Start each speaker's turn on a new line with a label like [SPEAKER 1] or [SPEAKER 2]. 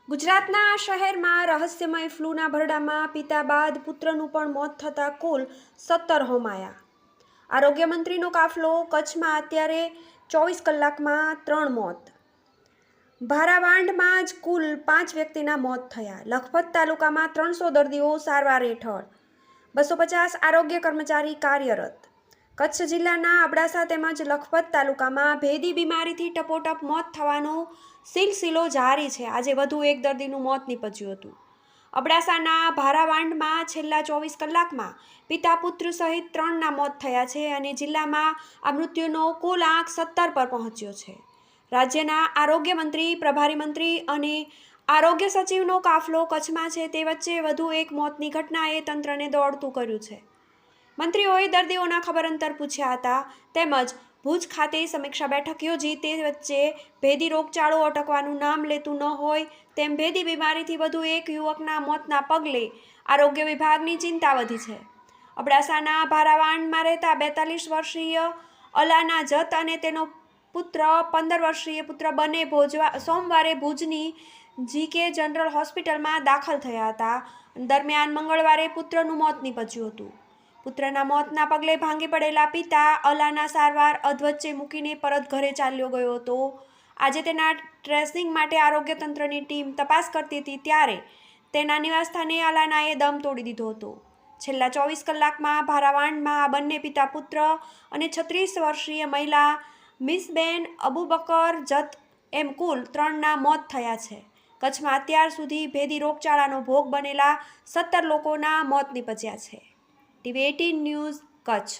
[SPEAKER 1] ગુજરાતના શહેરમાં રહસ્યમય ફ્લૂના ભરડામાં પિતા બાદ પુત્રનું પણ મોત થતાં કુલ 17 હોમાયા। આરોગ્ય મંત્રીનો કાફલો કચ્છમાં અત્યારે 24 કલાકમાં 3 મોત। ભારાવાંઢમાં જ કુલ 5 વ્યક્તિના મોત થયા। લખપત તાલુકામાં 300 દર્દીઓ સારવાર હેઠળ, 250 આરોગ્ય કર્મચારી કાર્યરત। કચ્છ જિલ્લાના અબડાસા તેમજ લખપત તાલુકામાં ભેદી બીમારીથી ટપોટપ મોત થવાનો સિલસિલો જારી છે। આજે વધુ એક દર્દીનું મોત નીપજ્યું હતું। અબડાસાના ભારાવાંઢમાં છેલ્લા 24 કલાકમાં પિતા પુત્ર સહિત 3ના મોત થયા છે અને જિલ્લામાં આ મૃત્યુનો કુલ આંક 17 પર પહોંચ્યો છે। રાજ્યના આરોગ્ય મંત્રી, પ્રભારી મંત્રી અને આરોગ્ય સચિવનો કાફલો કચ્છમાં છે, તે વચ્ચે વધુ એક મોતની ઘટનાએ તંત્રને દોડતું કર્યું છે। મંત્રીઓએ દર્દીઓના ખબરઅંતર પૂછ્યા હતા તેમજ ભુજ ખાતે સમીક્ષા બેઠક યોજી। તે વચ્ચે ભેદી રોગચાળો અટકવાનું નામ લેતું ન હોય તેમ ભેદી બીમારીથી વધુ એક યુવકના મોતના પગલે આરોગ્ય વિભાગની ચિંતા વધી છે। અબડાસાના ભારાવાંઢમાં રહેતા 42 વર્ષીય અલાના જત અને તેનો પુત્ર 15 વર્ષીય પુત્ર બંને સોમવારે ભુજની જીકે જનરલ હોસ્પિટલમાં દાખલ થયા હતા। દરમિયાન મંગળવારે પુત્રનું મોત નીપજ્યું હતું। પુત્રના મોતના પગલે ભાંગી પડેલા પિતા અલાના સારવાર અધવચ્ચે મૂકીને પરત ઘરે ચાલ્યો ગયો હતો। આજે તેના ટ્રેસિંગ માટે આરોગ્ય તંત્રની ટીમ તપાસ કરતી હતી ત્યારે તેના નિવાસસ્થાને અલાનાએ દમ તોડી દીધો હતો। છેલ્લા 24 કલાકમાં ભારાવાંઢમાં આ બંને પિતા પુત્ર અને 36 વર્ષીય મહિલા મિસબેન અબુબકર જત એમ કુલ 3ના મોત થયા છે। કચ્છમાં અત્યાર સુધી ભેદી રોગચાળાનો ભોગ બનેલા 17 લોકોના મોત નીપજ્યા છે। TV18 news, Kutch.